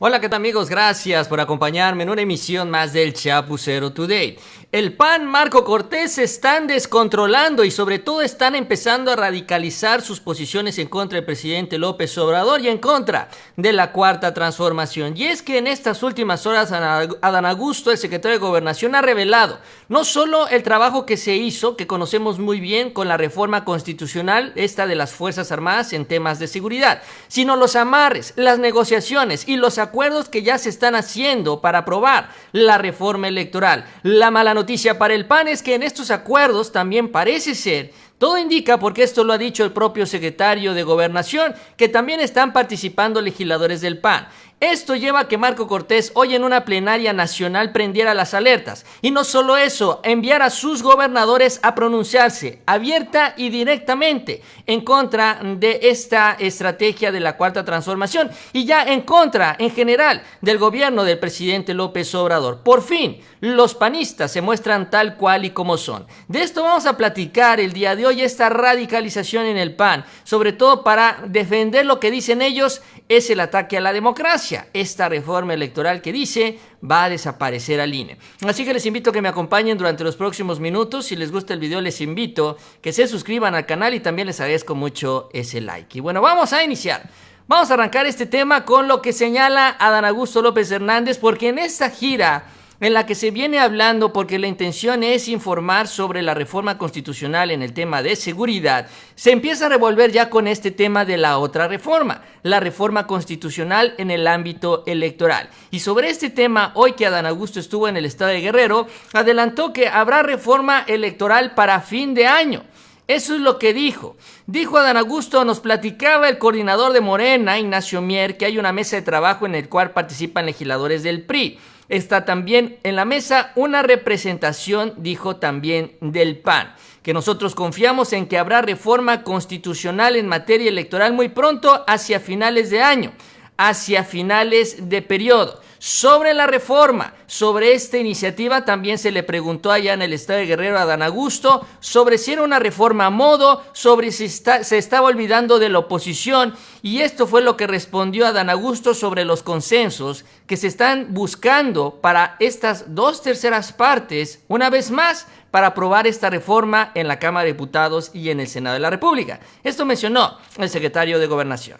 Hola, ¿qué tal amigos? Gracias por acompañarme en una emisión más del Chapucero Today. El PAN, Marco Cortés, se están descontrolando y sobre todo están empezando a radicalizar sus posiciones en contra del presidente López Obrador y en contra de la Cuarta Transformación. Y es que en estas últimas horas Adán Augusto, el secretario de Gobernación, ha revelado no solo el trabajo que se hizo, que conocemos muy bien con la reforma constitucional, esta de las Fuerzas Armadas en temas de seguridad, sino los amarres, las negociaciones y los acuerdos que ya se están haciendo para aprobar la reforma electoral. La mala noticia para el PAN es que en estos acuerdos también parece ser, todo indica, porque esto lo ha dicho el propio secretario de Gobernación, que también están participando legisladores del PAN. Esto lleva a que Marco Cortés hoy en una plenaria nacional prendiera las alertas. Y no solo eso, enviar a sus gobernadores a pronunciarse abierta y directamente en contra de esta estrategia de la Cuarta Transformación y ya en contra, en general, del gobierno del presidente López Obrador. Por fin, los panistas se muestran tal cual y como son. De esto vamos a platicar el día de hoy, esta radicalización en el PAN, sobre todo para defender lo que dicen ellos es el ataque a la democracia, esta reforma electoral que dice va a desaparecer al INE. Así que les invito a que me acompañen durante los próximos minutos. Si les gusta el video, les invito que se suscriban al canal y también les agradezco mucho ese like. Y bueno, vamos a iniciar. Vamos a arrancar este tema con lo que señala Adán Augusto López Hernández, porque en esta gira en la que se viene hablando, porque la intención es informar sobre la reforma constitucional en el tema de seguridad, se empieza a revolver ya con este tema de la otra reforma, la reforma constitucional en el ámbito electoral. Y sobre este tema, hoy que Adán Augusto estuvo en el estado de Guerrero, adelantó que habrá reforma electoral para fin de año. Eso es lo que dijo. Dijo Adán Augusto, nos platicaba el coordinador de Morena, Ignacio Mier, que hay una mesa de trabajo en el cual participan legisladores del PRI. Está también en la mesa una representación, dijo también, del PAN, que nosotros confiamos en que habrá reforma constitucional en materia electoral muy pronto, hacia finales de año, hacia finales de periodo. Sobre la reforma, sobre esta iniciativa, también se le preguntó allá en el estado de Guerrero a Adán Augusto sobre si era una reforma a modo, sobre si se estaba olvidando de la oposición, y esto fue lo que respondió Adán Augusto sobre los consensos que se están buscando para estas 2/3 partes, una vez más, para aprobar esta reforma en la Cámara de Diputados y en el Senado de la República. Esto mencionó el secretario de Gobernación.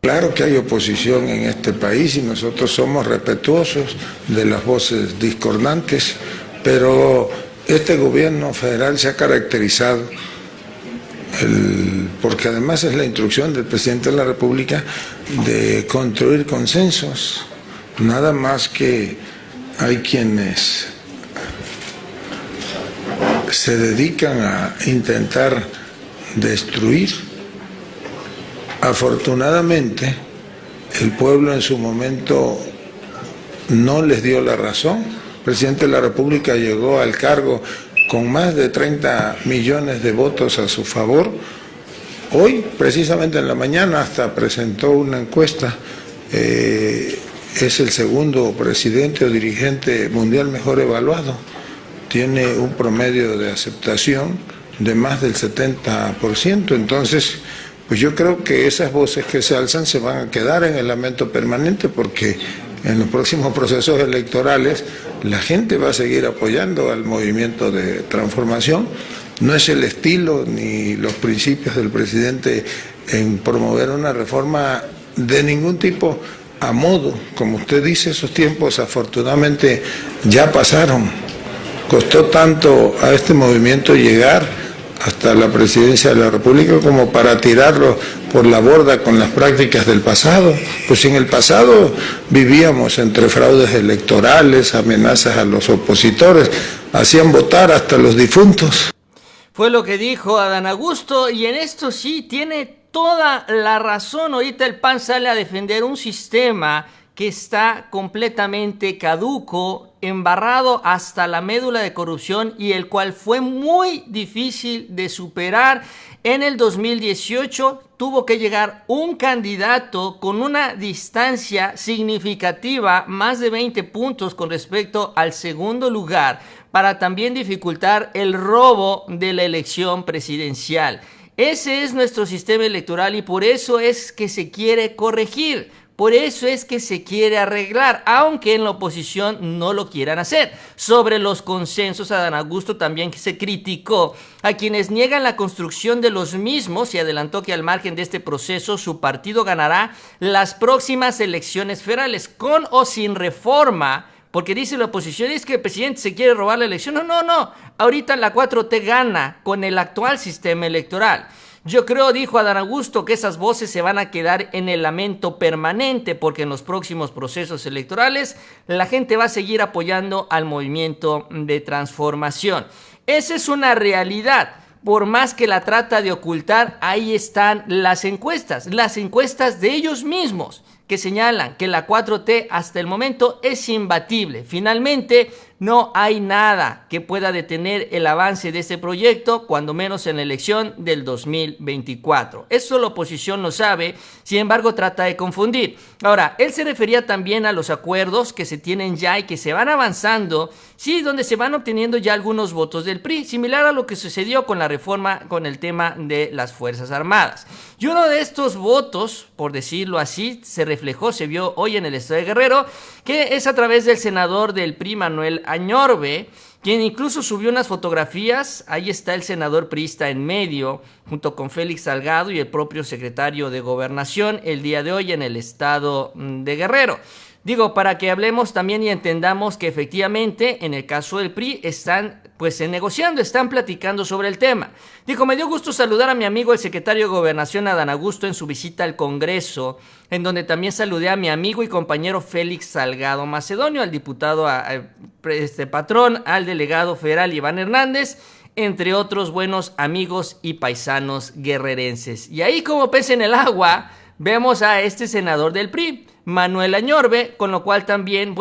Claro que hay oposición en este país y nosotros somos respetuosos de las voces discordantes, pero este gobierno federal se ha caracterizado, porque además es la instrucción del presidente de la República, de construir consensos. Nada más que hay quienes se dedican a intentar destruir. Afortunadamente, el pueblo en su momento no les dio la razón. El presidente de la República llegó al cargo con más de 30 millones de votos a su favor. Hoy, precisamente en la mañana, hasta presentó una encuesta. Es el segundo presidente o dirigente mundial mejor evaluado. Tiene un promedio de aceptación de más del 70%. Entonces, pues yo creo que esas voces que se alzan se van a quedar en el lamento permanente, porque en los próximos procesos electorales la gente va a seguir apoyando al movimiento de transformación. No es el estilo ni los principios del presidente en promover una reforma de ningún tipo a modo. Como usted dice, esos tiempos afortunadamente ya pasaron. Costó tanto a este movimiento llegar hasta la presidencia de la República como para tirarlo por la borda con las prácticas del pasado. Pues en el pasado vivíamos entre fraudes electorales, amenazas a los opositores, hacían votar hasta los difuntos. Fue lo que dijo Adán Augusto, y en esto sí tiene toda la razón. Ahorita el PAN sale a defender un sistema que está completamente caduco, embarrado hasta la médula de corrupción, y el cual fue muy difícil de superar. En el 2018 tuvo que llegar un candidato con una distancia significativa, más de 20 puntos con respecto al segundo lugar, para también dificultar el robo de la elección presidencial. Ese es nuestro sistema electoral y por eso es que se quiere corregir, Por eso es que se quiere arreglar, aunque en la oposición no lo quieran hacer. Sobre los consensos, Adán Augusto también se criticó a quienes niegan la construcción de los mismos y adelantó que al margen de este proceso su partido ganará las próximas elecciones federales, con o sin reforma. Porque dice la oposición, es que el presidente se quiere robar la elección. No. Ahorita la 4T gana con el actual sistema electoral. Yo creo, dijo Adán Augusto, que esas voces se van a quedar en el lamento permanente porque en los próximos procesos electorales la gente va a seguir apoyando al movimiento de transformación. Esa es una realidad. Por más que la trata de ocultar, ahí están las encuestas de ellos mismos, que señalan que la 4T hasta el momento es imbatible. Finalmente, no hay nada que pueda detener el avance de este proyecto, cuando menos en la elección del 2024. Eso la oposición lo sabe, sin embargo trata de confundir. Ahora, él se refería también a los acuerdos que se tienen ya y que se van avanzando, sí, donde se van obteniendo ya algunos votos del PRI, similar a lo que sucedió con la reforma con el tema de las Fuerzas Armadas. Y uno de estos votos, por decirlo así, se vio hoy en el estado de Guerrero, que es a través del senador del PRI, Manuel Añorbe, quien incluso subió unas fotografías. Ahí está el senador priista en medio, junto con Félix Salgado y el propio secretario de Gobernación el día de hoy en el estado de Guerrero. Digo, para que hablemos también y entendamos que efectivamente en el caso del PRI están negociando, están platicando sobre el tema. Dijo, me dio gusto saludar a mi amigo el secretario de Gobernación Adán Augusto en su visita al Congreso, en donde también saludé a mi amigo y compañero Félix Salgado Macedonio, al diputado Patrón, al delegado federal Iván Hernández, entre otros buenos amigos y paisanos guerrerenses. Y ahí, como pez en el agua, vemos a este senador del PRI, Manuel Añorbe, con lo cual también,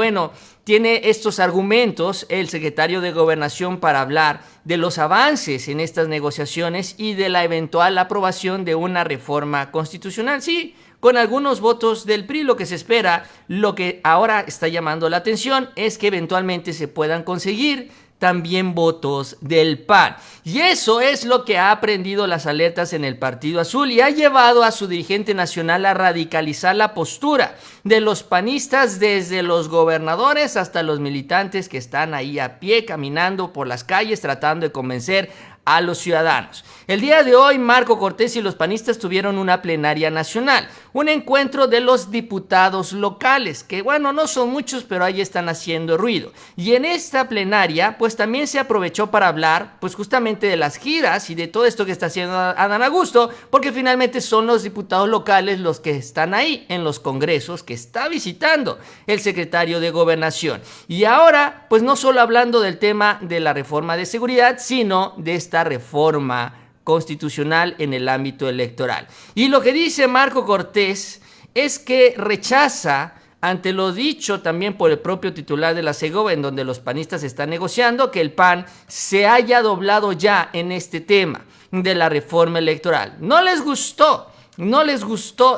tiene estos argumentos el secretario de Gobernación para hablar de los avances en estas negociaciones y de la eventual aprobación de una reforma constitucional. Sí, con algunos votos del PRI, lo que se espera, lo que ahora está llamando la atención es que eventualmente se puedan conseguir también votos del PAN. Y eso es lo que ha aprendido las alertas en el Partido Azul y ha llevado a su dirigente nacional a radicalizar la postura de los panistas, desde los gobernadores hasta los militantes que están ahí a pie caminando por las calles tratando de convencer a los ciudadanos. El día de hoy, Marco Cortés y los panistas tuvieron una plenaria nacional, un encuentro de los diputados locales, que no son muchos, pero ahí están haciendo ruido. Y en esta plenaria, también se aprovechó para hablar, justamente de las giras y de todo esto que está haciendo Adán Augusto, porque finalmente son los diputados locales los que están ahí en los congresos que está visitando el secretario de Gobernación. Y ahora, no solo hablando del tema de la reforma de seguridad, sino de esta reforma constitucional en el ámbito electoral. Y lo que dice Marco Cortés es que rechaza, ante lo dicho también por el propio titular de la Segov, en donde los panistas están negociando, que el PAN se haya doblado ya en este tema de la reforma electoral. No les gustó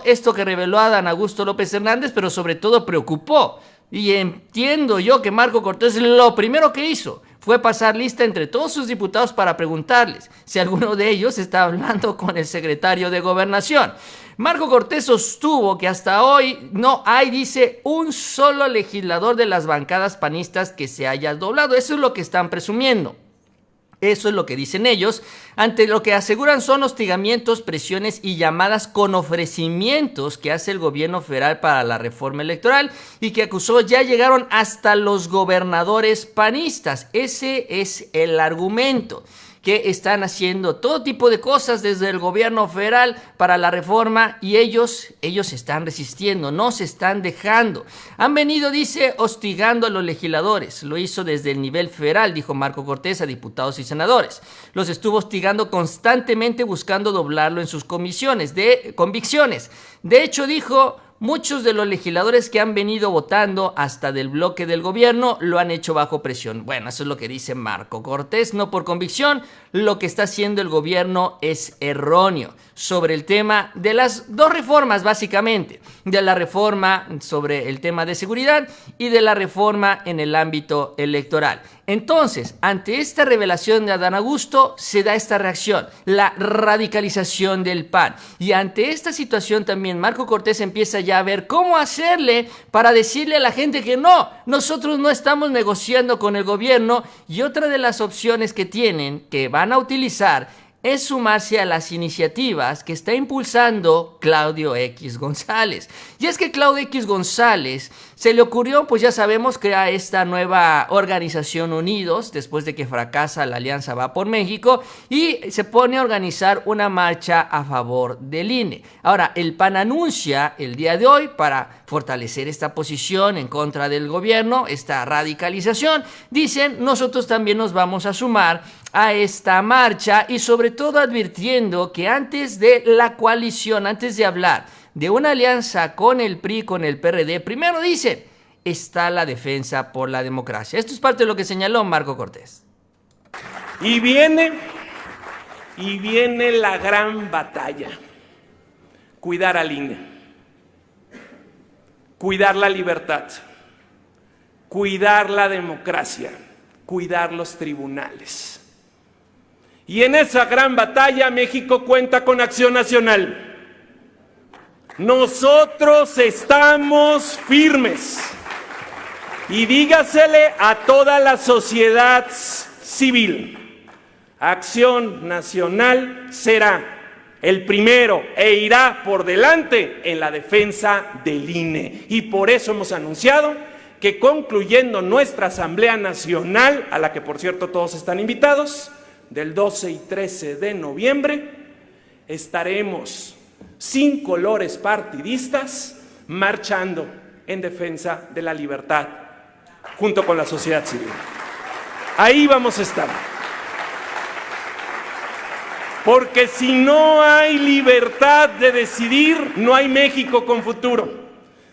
esto que reveló Adán Augusto López Hernández, pero sobre todo preocupó. Y entiendo yo que Marco Cortés lo primero que hizo fue pasar lista entre todos sus diputados para preguntarles si alguno de ellos está hablando con el secretario de Gobernación. Marco Cortés sostuvo que hasta hoy no hay, dice, un solo legislador de las bancadas panistas que se haya doblado. Eso es lo que están presumiendo. Eso es lo que dicen ellos, ante lo que aseguran son hostigamientos, presiones y llamadas con ofrecimientos que hace el gobierno federal para la reforma electoral y que acusó ya llegaron hasta los gobernadores panistas. Ese es el argumento, que están haciendo todo tipo de cosas desde el gobierno federal para la reforma y ellos están resistiendo, no se están dejando. Han venido, dice, hostigando a los legisladores. Lo hizo desde el nivel federal, dijo Marco Cortés, a diputados y senadores. Los estuvo hostigando constantemente buscando doblarlo en sus convicciones. De hecho, dijo, muchos de los legisladores que han venido votando hasta del bloque del gobierno lo han hecho bajo presión. Eso es lo que dice Marco Cortés, no por convicción. Lo que está haciendo el gobierno es erróneo sobre el tema de las dos reformas, básicamente, de la reforma sobre el tema de seguridad y de la reforma en el ámbito electoral. Entonces, ante esta revelación de Adán Augusto, se da esta reacción, la radicalización del PAN. Y ante esta situación también Marco Cortés empieza ya ya ver cómo hacerle para decirle a la gente que no, nosotros no estamos negociando con el gobierno, y otra de las opciones que tienen, que van a utilizar, es sumarse a las iniciativas que está impulsando Claudio X González. Y es que Claudio X González se le ocurrió, pues ya sabemos, crear esta nueva organización Unidos, después de que fracasa la Alianza Va por México, y se pone a organizar una marcha a favor del INE. Ahora, el PAN anuncia el día de hoy, para fortalecer esta posición en contra del gobierno, esta radicalización, dicen, nosotros también nos vamos a sumar a esta marcha, y sobre todo advirtiendo que antes de la coalición, antes de hablar de una alianza con el PRI, con el PRD, primero dicen, está la defensa por la democracia. Esto es parte de lo que señaló Marco Cortés. Y viene la gran batalla: cuidar al INE, cuidar la libertad, cuidar la democracia, cuidar los tribunales. Y en esa gran batalla México cuenta con Acción Nacional. Nosotros estamos firmes. Y dígasele a toda la sociedad civil: Acción Nacional será el primero e irá por delante en la defensa del INE. Y por eso hemos anunciado que, concluyendo nuestra Asamblea Nacional, a la que por cierto todos están invitados, del 12 y 13 de noviembre, estaremos sin colores partidistas marchando en defensa de la libertad junto con la sociedad civil. Ahí vamos a estar. Porque si no hay libertad de decidir, no hay México con futuro.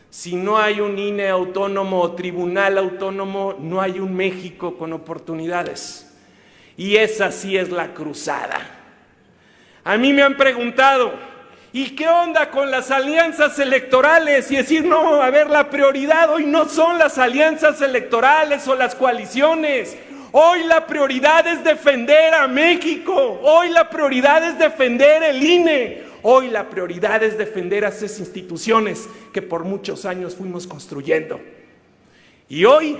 Si no hay un INE autónomo o tribunal autónomo, no hay un México con oportunidades. Y esa sí es la cruzada. A mí me han preguntado, ¿y qué onda con las alianzas electorales? Y decir, no, a ver, la prioridad hoy no son las alianzas electorales o las coaliciones. Hoy la prioridad es defender a México. Hoy la prioridad es defender el INE. Hoy la prioridad es defender a esas instituciones que por muchos años fuimos construyendo. Y hoy,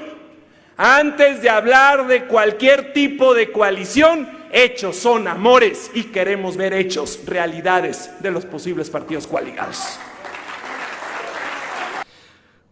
antes de hablar de cualquier tipo de coalición, hechos son amores, y queremos ver hechos, realidades de los posibles partidos coaligados.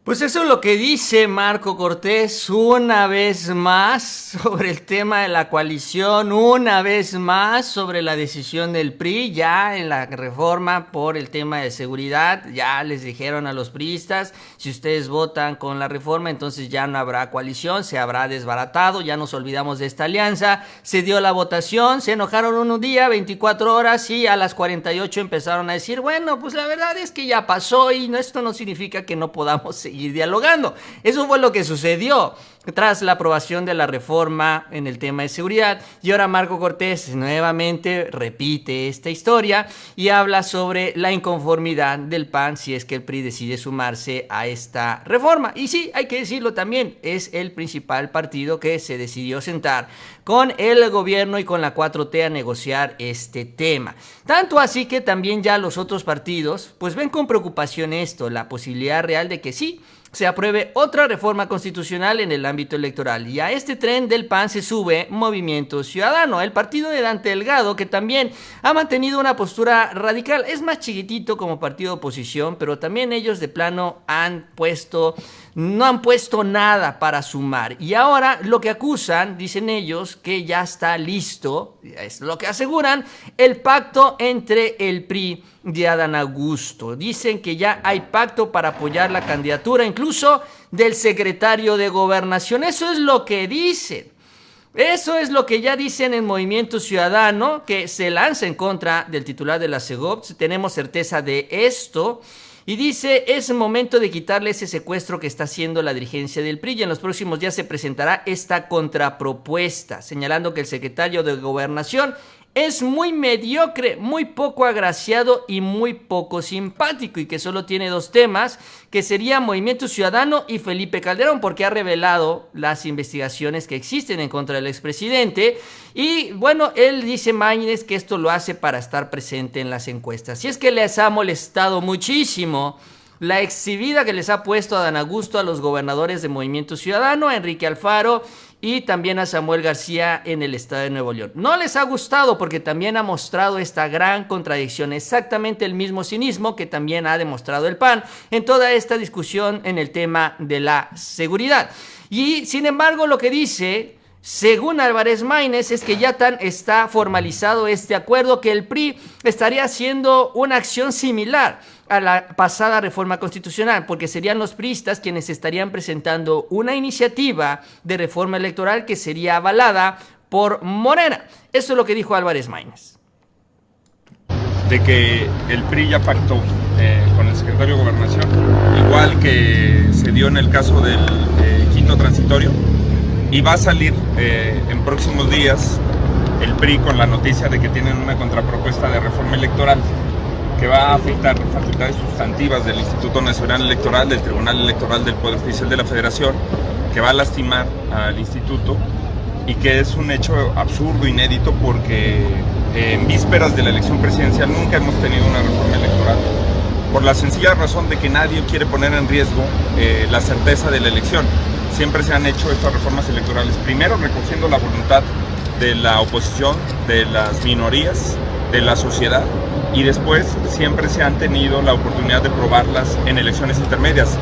Pues eso es lo que dice Marco Cortés una vez más sobre el tema de la coalición, una vez más sobre la decisión del PRI, ya en la reforma por el tema de seguridad. Ya les dijeron a los priistas, si ustedes votan con la reforma, entonces ya no habrá coalición, se habrá desbaratado, ya nos olvidamos de esta alianza. Se dio la votación, se enojaron un día, 24 horas, y a las 48 empezaron a decir, bueno, pues la verdad es que ya pasó, y esto no significa que no podamos seguir dialogando. Eso fue lo que sucedió tras la aprobación de la reforma en el tema de seguridad. Y ahora Marco Cortés nuevamente repite esta historia y habla sobre la inconformidad del PAN si es que el PRI decide sumarse a esta reforma. Y sí, hay que decirlo también, es el principal partido que se decidió sentar con el gobierno y con la 4T a negociar este tema. Tanto así que también ya los otros partidos pues ven con preocupación esto, la posibilidad real de que sí se apruebe otra reforma constitucional en el ámbito electoral. Y a este tren del PAN se sube Movimiento Ciudadano, el partido de Dante Delgado, que también ha mantenido una postura radical. Es más chiquitito como partido de oposición, pero también ellos de plano no han puesto nada para sumar. Y ahora lo que acusan, dicen ellos, que ya está listo, es lo que aseguran, el pacto entre el PRI de Adán Augusto. Dicen que ya hay pacto para apoyar la candidatura incluso del secretario de Gobernación. Eso es lo que dicen. Eso es lo que ya dicen en Movimiento Ciudadano, que se lanza en contra del titular de la Segov. Tenemos certeza de esto. Y dice, es momento de quitarle ese secuestro que está haciendo la dirigencia del PRI, y en los próximos días se presentará esta contrapropuesta, señalando que el secretario de Gobernación es muy mediocre, muy poco agraciado y muy poco simpático, y que solo tiene dos temas, que sería Movimiento Ciudadano y Felipe Calderón, porque ha revelado las investigaciones que existen en contra del expresidente. Y bueno, él dice, Maínez, que esto lo hace para estar presente en las encuestas. Si es que les ha molestado muchísimo la exhibida que les ha puesto a Dan Augusto a los gobernadores de Movimiento Ciudadano, a Enrique Alfaro y también a Samuel García en el estado de Nuevo León. No les ha gustado porque también ha mostrado esta gran contradicción, exactamente el mismo cinismo que también ha demostrado el PAN en toda esta discusión en el tema de la seguridad. Y sin embargo, lo que dice, según Álvarez Maínez, es que ya está formalizado este acuerdo, que el PRI estaría haciendo una acción similar a la pasada reforma constitucional, porque serían los priistas quienes estarían presentando una iniciativa de reforma electoral que sería avalada por Morena. Eso es lo que dijo Álvarez Maínez. De que el PRI ya pactó con el secretario de Gobernación, igual que se dio en el caso del quinto transitorio, y va a salir en próximos días el PRI con la noticia de que tienen una contrapropuesta de reforma electoral que va a afectar facultades sustantivas del Instituto Nacional Electoral, del Tribunal Electoral del Poder Judicial de la Federación, que va a lastimar al instituto y que es un hecho absurdo, inédito, porque en vísperas de la elección presidencial nunca hemos tenido una reforma electoral, por la sencilla razón de que nadie quiere poner en riesgo la certeza de la elección. Siempre se han hecho estas reformas electorales, primero recogiendo la voluntad de la oposición, de las minorías, de la sociedad, y después siempre se han tenido la oportunidad de probarlas en elecciones intermedias.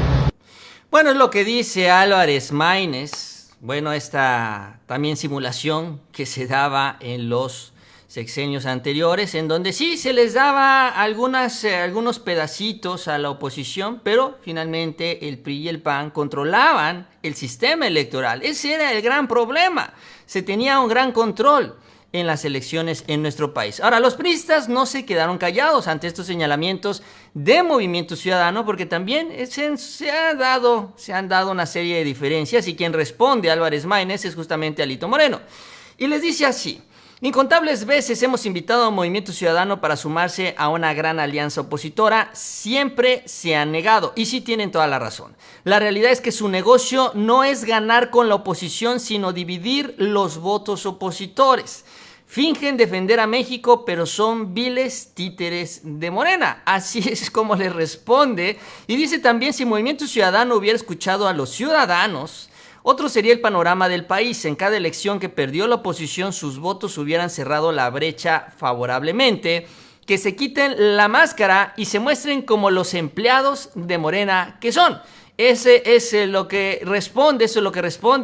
Bueno, es lo que dice Álvarez Maínez. Bueno, esta también simulación que se daba en los sexenios anteriores, en donde sí se les daba algunos pedacitos a la oposición, pero finalmente el PRI y el PAN controlaban el sistema electoral. Ese era el gran problema. Se tenía un gran control en las elecciones en nuestro país. Ahora, los priistas no se quedaron callados ante estos señalamientos de Movimiento Ciudadano, porque también se han dado una serie de diferencias, y quien responde a Álvarez Maínez es justamente Alito Moreno. Y les dice así: incontables veces hemos invitado a Movimiento Ciudadano para sumarse a una gran alianza opositora, siempre se han negado, y sí tienen toda la razón. La realidad es que su negocio no es ganar con la oposición, sino dividir los votos opositores. Fingen defender a México, pero son viles títeres de Morena. Así es como le responde. Y dice también: si Movimiento Ciudadano hubiera escuchado a los ciudadanos, otro sería el panorama del país. En cada elección que perdió la oposición, sus votos hubieran cerrado la brecha favorablemente. Que se quiten la máscara y se muestren como los empleados de Morena que son. Eso es lo que responde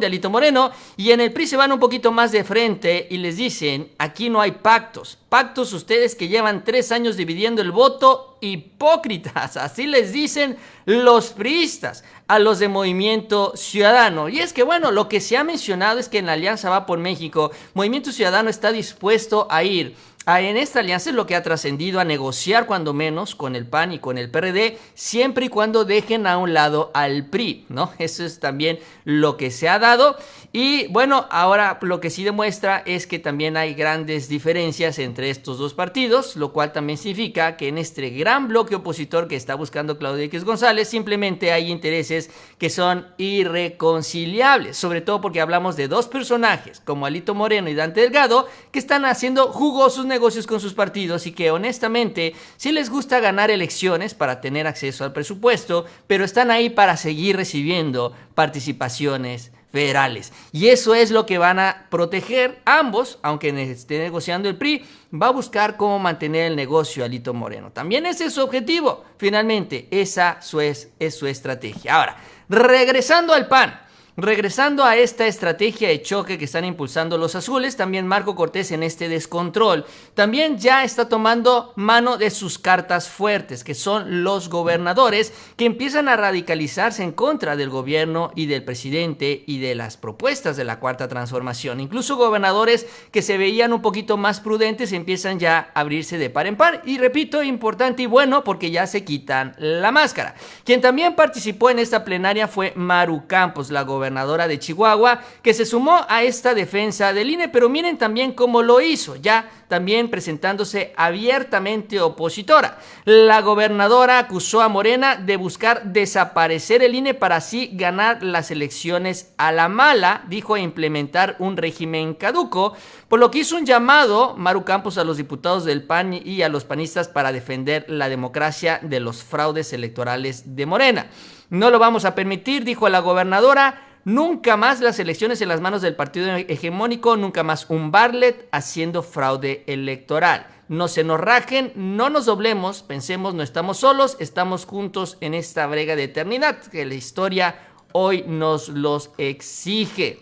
Alito Moreno. Y en el PRI se van un poquito más de frente y les dicen: aquí no hay pactos. Pactos ustedes que llevan 3 años dividiendo el voto, hipócritas. Así les dicen los priistas a los de Movimiento Ciudadano. Y es que bueno, lo que se ha mencionado es que en la Alianza Va por México, Movimiento Ciudadano está dispuesto a ir en esta alianza, es lo que ha trascendido, a negociar cuando menos con el PAN y con el PRD, siempre y cuando dejen a un lado al PRI, ¿no? Eso es también lo que se ha dado. Y bueno, ahora lo que sí demuestra es que también hay grandes diferencias entre estos dos partidos, lo cual también significa que en este gran bloque opositor que está buscando Claudio X González, simplemente hay intereses que son irreconciliables, sobre todo porque hablamos de dos personajes como Alito Moreno y Dante Delgado, que están haciendo jugosos negocios con sus partidos y que honestamente sí les gusta ganar elecciones para tener acceso al presupuesto, pero están ahí para seguir recibiendo participaciones federales. Y eso es lo que van a proteger ambos, aunque esté negociando el PRI, va a buscar cómo mantener el negocio Alito Moreno. También ese es su objetivo, finalmente, esa es su estrategia. Ahora, regresando al PAN, regresando a esta estrategia de choque que están impulsando los azules, también Marco Cortés en este descontrol también ya está tomando mano de sus cartas fuertes, que son los gobernadores, que empiezan a radicalizarse en contra del gobierno y del presidente y de las propuestas de la Cuarta Transformación. Incluso gobernadores que se veían un poquito más prudentes empiezan ya a abrirse de par en par. Y repito, importante y bueno, porque ya se quitan la máscara. Quien también participó en esta plenaria fue Maru Campos, la gobernadora gobernadora de Chihuahua, que se sumó a esta defensa del INE, pero miren también cómo lo hizo, ya también presentándose abiertamente opositora. La gobernadora acusó a Morena de buscar desaparecer el INE para así ganar las elecciones a la mala, dijo, a implementar un régimen caduco, por lo que hizo un llamado, Maru Campos, a los diputados del PAN y a los panistas para defender la democracia de los fraudes electorales de Morena. No lo vamos a permitir, dijo la gobernadora. Nunca más las elecciones en las manos del partido hegemónico, nunca más un Bartlett haciendo fraude electoral. No se nos rajen, no nos doblemos, pensemos, no estamos solos, estamos juntos en esta brega de eternidad que la historia hoy nos los exige.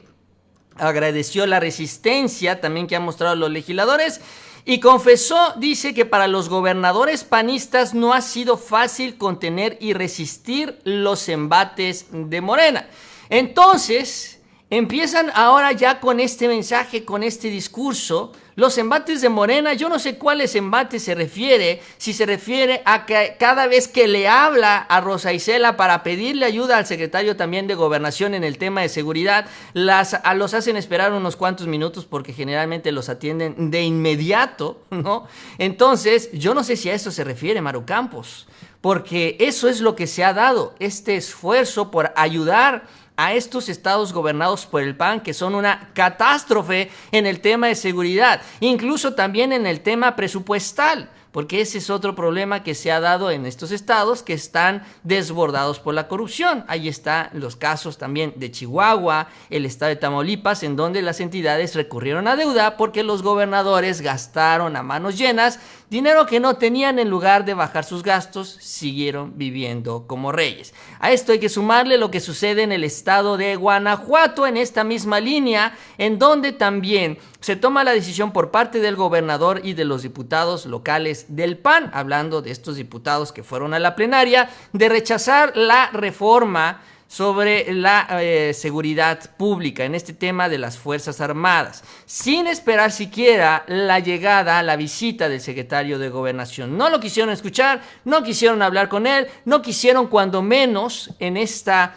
Agradeció la resistencia también que han mostrado los legisladores y confesó, dice, que para los gobernadores panistas no ha sido fácil contener y resistir los embates de Morena. Entonces, empiezan ahora ya con este mensaje, con este discurso, los embates de Morena. Yo no sé cuáles embates se refiere, si se refiere a que cada vez que le habla a Rosa Isela para pedirle ayuda al secretario también de Gobernación en el tema de seguridad, los hacen esperar unos cuantos minutos porque generalmente los atienden de inmediato, ¿no? Entonces, yo no sé si a eso se refiere Maru Campos, porque eso es lo que se ha dado, este esfuerzo por ayudar a estos estados gobernados por el PAN, que son una catástrofe en el tema de seguridad, incluso también en el tema presupuestal, porque ese es otro problema que se ha dado en estos estados que están desbordados por la corrupción. Ahí están los casos también de Chihuahua, el estado de Tamaulipas, en donde las entidades recurrieron a deuda porque los gobernadores gastaron a manos llenas dinero que no tenían. En lugar de bajar sus gastos, siguieron viviendo como reyes. A esto hay que sumarle lo que sucede en el estado de Guanajuato, en esta misma línea, en donde también se toma la decisión por parte del gobernador y de los diputados locales del PAN, hablando de estos diputados que fueron a la plenaria, de rechazar la reforma sobre la seguridad pública en este tema de las Fuerzas Armadas, sin esperar siquiera la llegada, la visita del secretario de Gobernación. No lo quisieron escuchar, no quisieron hablar con él, no quisieron, cuando menos en esta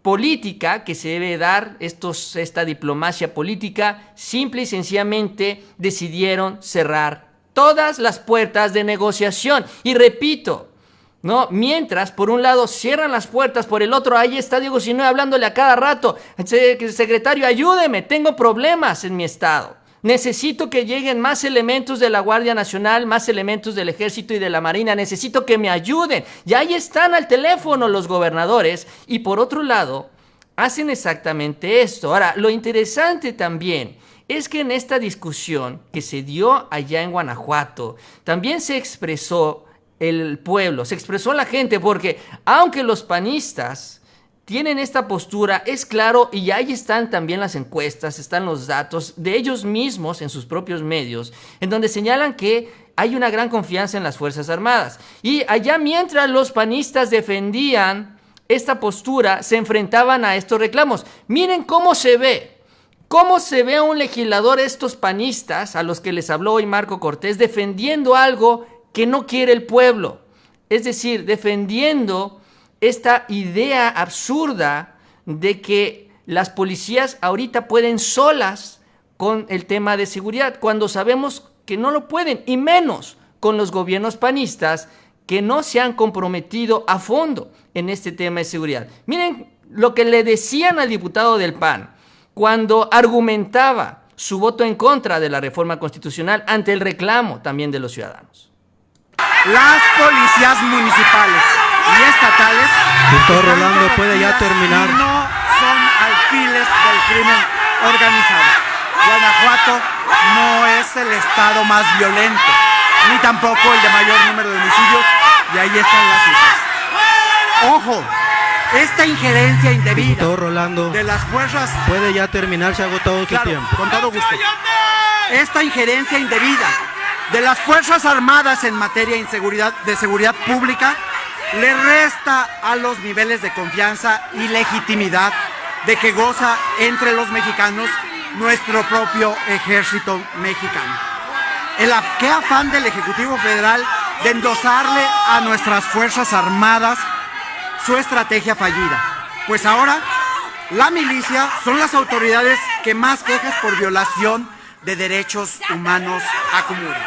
política que se debe dar, esta diplomacia política, simple y sencillamente decidieron cerrar todas las puertas de negociación. Y repito, ¿no? Mientras, por un lado, cierran las puertas, por el otro, ahí está Diego Sinue hablándole a cada rato: secretario, ayúdeme, tengo problemas en mi estado. Necesito que lleguen más elementos de la Guardia Nacional, más elementos del Ejército y de la Marina. Necesito que me ayuden. Y ahí están al teléfono los gobernadores. Y por otro lado, hacen exactamente esto. Ahora, lo interesante también es que en esta discusión que se dio allá en Guanajuato, también se expresó el pueblo, se expresó la gente, porque aunque los panistas tienen esta postura, es claro, y ahí están también las encuestas, están los datos de ellos mismos en sus propios medios, en donde señalan que hay una gran confianza en las Fuerzas Armadas. Y allá, mientras los panistas defendían esta postura, se enfrentaban a estos reclamos. Miren cómo se ve a un legislador, estos panistas a los que les habló hoy Marco Cortés, defendiendo algo que no quiere el pueblo, es decir, defendiendo esta idea absurda de que las policías ahorita pueden solas con el tema de seguridad, cuando sabemos que no lo pueden, y menos con los gobiernos panistas que no se han comprometido a fondo en este tema de seguridad. Miren lo que le decían al diputado del PAN cuando argumentaba su voto en contra de la reforma constitucional ante el reclamo también de los ciudadanos. Las policías municipales y estatales, Doctor Rolando, puede ya terminar. No son alfiles del crimen organizado. Guanajuato no es el estado más violento, ni tampoco el de mayor número de homicidios, y ahí están las cifras. Ojo, esta injerencia indebida, Doctor Rolando, de las fuerzas... puede ya terminar, se ha agotado su tiempo. Con todo gusto. Esta injerencia indebida de las Fuerzas Armadas en materia de seguridad pública le resta a los niveles de confianza y legitimidad de que goza entre los mexicanos nuestro propio ejército mexicano. ¿Qué afán del Ejecutivo Federal de endosarle a nuestras Fuerzas Armadas su estrategia fallida? Pues ahora la milicia son las autoridades que más quejas por violación de derechos humanos acumulan.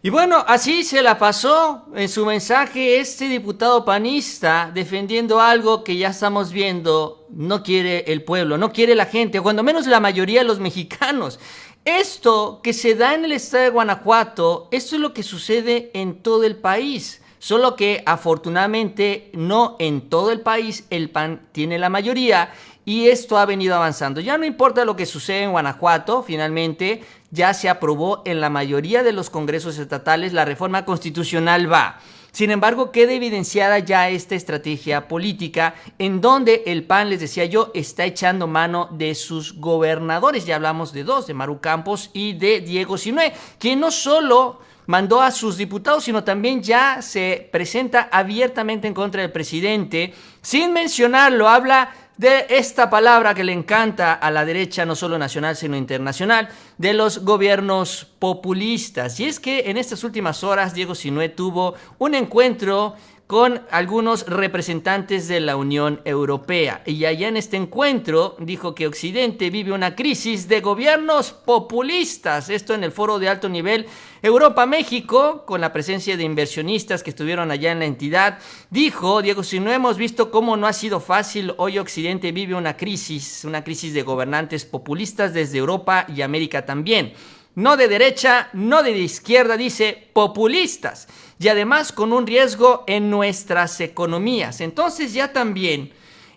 Y bueno, así se la pasó en su mensaje este diputado panista defendiendo algo que ya estamos viendo no quiere el pueblo, no quiere la gente, o cuando menos la mayoría de los mexicanos. Esto que se da en el estado de Guanajuato, esto es lo que sucede en todo el país. Solo que afortunadamente no en todo el país el PAN tiene la mayoría y esto ha venido avanzando. Ya no importa lo que sucede en Guanajuato, finalmente ya se aprobó en la mayoría de los congresos estatales, la reforma constitucional va. Sin embargo, queda evidenciada ya esta estrategia política en donde el PAN, les decía yo, está echando mano de sus gobernadores. Ya hablamos de dos, de Maru Campos y de Diego Sinue, quien no solo mandó a sus diputados, sino también ya se presenta abiertamente en contra del presidente. Sin mencionarlo, habla de esta palabra que le encanta a la derecha, no solo nacional, sino internacional, de los gobiernos populistas. Y es que en estas últimas horas Diego Sinue tuvo un encuentro con algunos representantes de la Unión Europea. Y allá en este encuentro dijo que Occidente vive una crisis de gobiernos populistas. Esto en el foro de alto nivel Europa-México, con la presencia de inversionistas que estuvieron allá en la entidad. Dijo Diego Sinue, hemos visto cómo no ha sido fácil. Hoy Occidente vive una crisis de gobernantes populistas desde Europa y América también. No de derecha, no de izquierda, dice, populistas. Y además con un riesgo en nuestras economías. Entonces ya también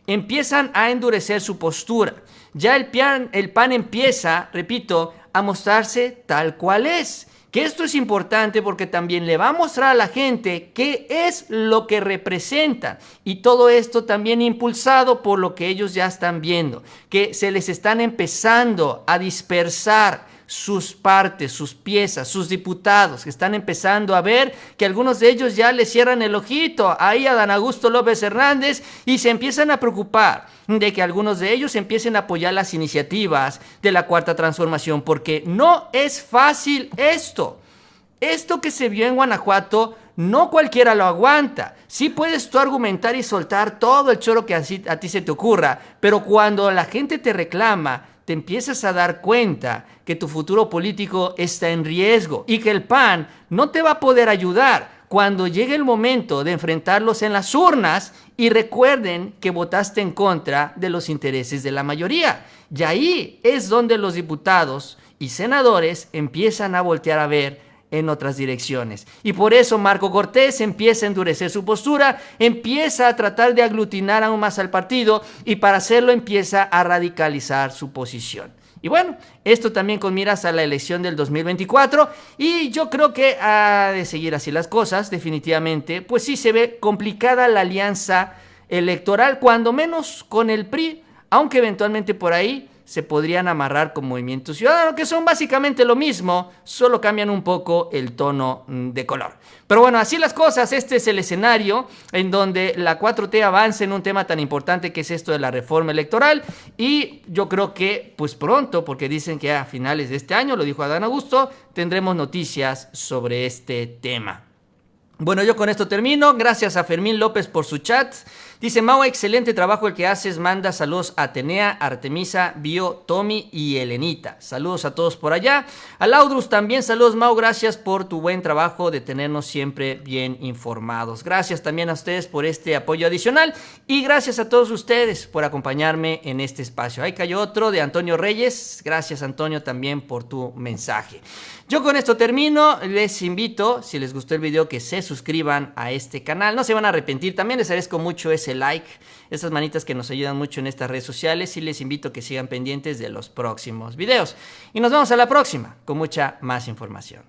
empiezan a endurecer su postura. Ya el PAN empieza, repito, a mostrarse tal cual es. Que esto es importante porque también le va a mostrar a la gente qué es lo que representan. Y todo esto también impulsado por lo que ellos ya están viendo. Que se les están empezando a dispersar sus partes, sus piezas, sus diputados, que están empezando a ver que algunos de ellos ya le cierran el ojito ahí a Dan Augusto López Hernández y se empiezan a preocupar de que algunos de ellos empiecen a apoyar las iniciativas de la Cuarta Transformación, porque no es fácil esto. Esto que se vio en Guanajuato, no cualquiera lo aguanta. Sí puedes tú argumentar y soltar todo el choro que a ti se te ocurra, pero cuando la gente te reclama, te empiezas a dar cuenta que tu futuro político está en riesgo y que el PAN no te va a poder ayudar cuando llegue el momento de enfrentarlos en las urnas y recuerden que votaste en contra de los intereses de la mayoría. Y ahí es donde los diputados y senadores empiezan a voltear a ver en otras direcciones. Y por eso Marco Cortés empieza a endurecer su postura, empieza a tratar de aglutinar aún más al partido y para hacerlo empieza a radicalizar su posición. Y bueno, esto también con miras a la elección del 2024 y yo creo que ha de seguir así las cosas, definitivamente, pues sí se ve complicada la alianza electoral, cuando menos con el PRI, aunque eventualmente por ahí se podrían amarrar con Movimiento Ciudadano, que son básicamente lo mismo, solo cambian un poco el tono de color. Pero bueno, así las cosas, este es el escenario en donde la 4T avanza en un tema tan importante que es esto de la reforma electoral, y yo creo que pues pronto, porque dicen que a finales de este año, lo dijo Adán Augusto, tendremos noticias sobre este tema. Bueno, yo con esto termino. Gracias a Fermín López por su chat. Dice, Mau, excelente trabajo el que haces. Manda saludos a Atenea, Artemisa, Bio, Tommy y Elenita. Saludos a todos por allá. A Laudrus también saludos, Mau. Gracias por tu buen trabajo de tenernos siempre bien informados. Gracias también a ustedes por este apoyo adicional. Y gracias a todos ustedes por acompañarme en este espacio. Ahí cayó otro de Antonio Reyes. Gracias, Antonio, también por tu mensaje. Yo con esto termino. Les invito, si les gustó el video, que se suscriban a este canal. No se van a arrepentir. También les agradezco mucho ese like, esas manitas que nos ayudan mucho en estas redes sociales, y les invito a que sigan pendientes de los próximos videos. Y nos vemos a la próxima con mucha más información.